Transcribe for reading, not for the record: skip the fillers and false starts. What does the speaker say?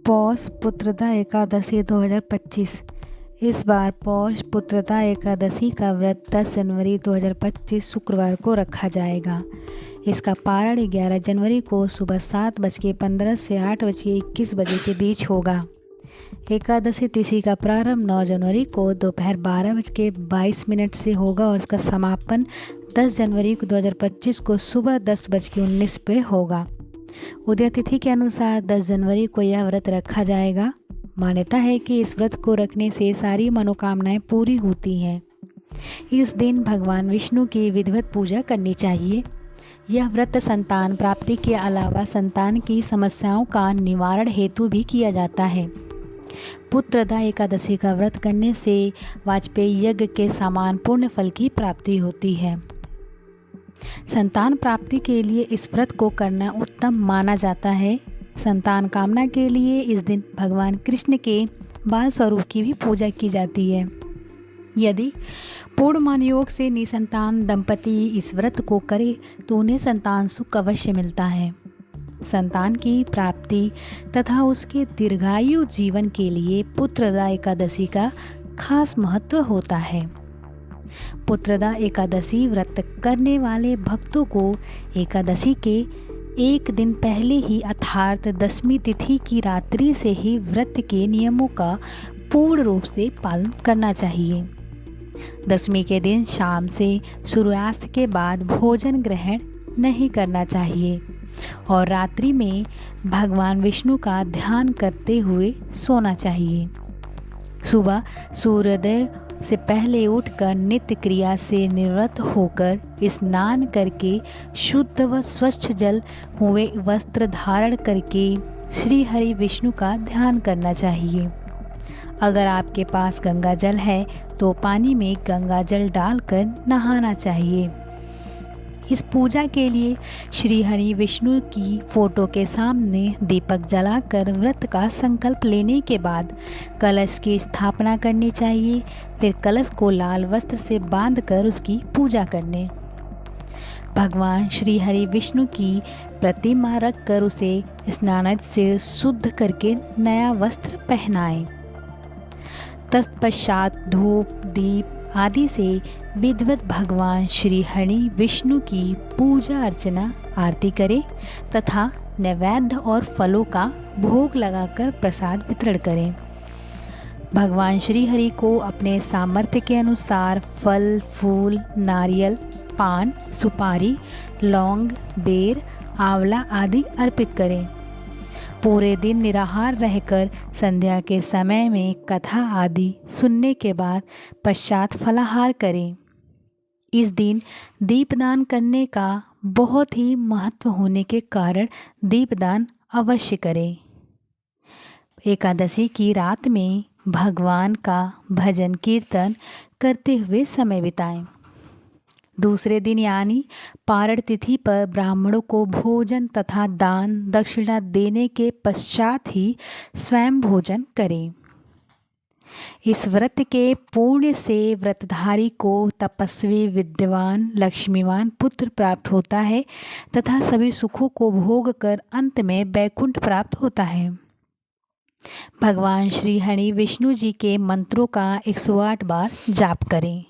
पौष पुत्रदा एकादशी 2025। इस बार पौष पुत्रदा एकादशी का व्रत 10 जनवरी 2025 शुक्रवार को रखा जाएगा। इसका पारण 11 जनवरी को सुबह 7:15 से 8:21 बजे के बीच होगा। एकादशी तिथि का प्रारंभ 9 जनवरी को दोपहर 12:22 से होगा और इसका समापन 10 जनवरी 2025 को सुबह 10:19 पे होगा। उदय तिथि के अनुसार 10 जनवरी को यह व्रत रखा जाएगा। मान्यता है कि इस व्रत को रखने से सारी मनोकामनाएं पूरी होती हैं। इस दिन भगवान विष्णु की विधिवत पूजा करनी चाहिए। यह व्रत संतान प्राप्ति के अलावा संतान की समस्याओं का निवारण हेतु भी किया जाता है। पुत्रदा एकादशी का व्रत करने से वाजपेयी यज्ञ के समान पुण्य फल की प्राप्ति होती है। संतान प्राप्ति के लिए इस व्रत को करना उत्तम माना जाता है। संतान कामना के लिए इस दिन भगवान कृष्ण के बाल स्वरूप की भी पूजा की जाती है। यदि पूर्णमान योग से निसंतान दंपति इस व्रत को करे तो उन्हें संतान सुख अवश्य मिलता है। संतान की प्राप्ति तथा उसके दीर्घायु जीवन के लिए पुत्रदा एकादशी का खास महत्व होता है। पुत्रदा एकादशी व्रत करने वाले भक्तों को एकादशी के एक दिन पहले ही अर्थात 10वीं तिथि की रात्रि से ही व्रत के नियमों का पूर्ण रूप से पालन करना चाहिए। 10वीं के दिन शाम से सूर्यास्त के बाद भोजन ग्रहण नहीं करना चाहिए और रात्रि में भगवान विष्णु का ध्यान करते हुए सोना चाहिए। सुबह सूर्योदय से पहले उठकर नित्य क्रिया से निवृत्त होकर स्नान करके शुद्ध व स्वच्छ जल हुए वस्त्र धारण करके श्री हरि विष्णु का ध्यान करना चाहिए। अगर आपके पास गंगा जल है तो पानी में गंगा जल डालकर नहाना चाहिए। इस पूजा के लिए श्री हरि विष्णु की फोटो के सामने दीपक जलाकर व्रत का संकल्प लेने के बाद कलश की स्थापना करनी चाहिए। फिर कलश को लाल वस्त्र से बांधकर उसकी पूजा करने। भगवान श्री हरि विष्णु की प्रतिमा रखकर उसे स्नान से शुद्ध करके नया वस्त्र पहनाएं। तत्पश्चात धूप दीप आदि से विधिवत भगवान श्री हरि विष्णु की पूजा अर्चना आरती करें तथा नैवेद्य और फलों का भोग लगाकर प्रसाद वितरण करें। भगवान श्री हरि को अपने सामर्थ्य के अनुसार फल फूल नारियल पान सुपारी लौंग बेर आंवला आदि अर्पित करें। पूरे दिन निराहार रहकर संध्या के समय में कथा आदि सुनने के बाद पश्चात फलाहार करें। इस दिन दीपदान करने का बहुत ही महत्व होने के कारण दीपदान अवश्य करें। एकादशी की रात में भगवान का भजन कीर्तन करते हुए समय बिताएं। दूसरे दिन यानी पारण तिथि पर ब्राह्मणों को भोजन तथा दान दक्षिणा देने के पश्चात ही स्वयं भोजन करें। इस व्रत के पुण्य से व्रतधारी को तपस्वी विद्वान लक्ष्मीवान पुत्र प्राप्त होता है तथा सभी सुखों को भोग कर अंत में वैकुंठ प्राप्त होता है। भगवान श्री हरि विष्णु जी के मंत्रों का 108 बार जाप करें।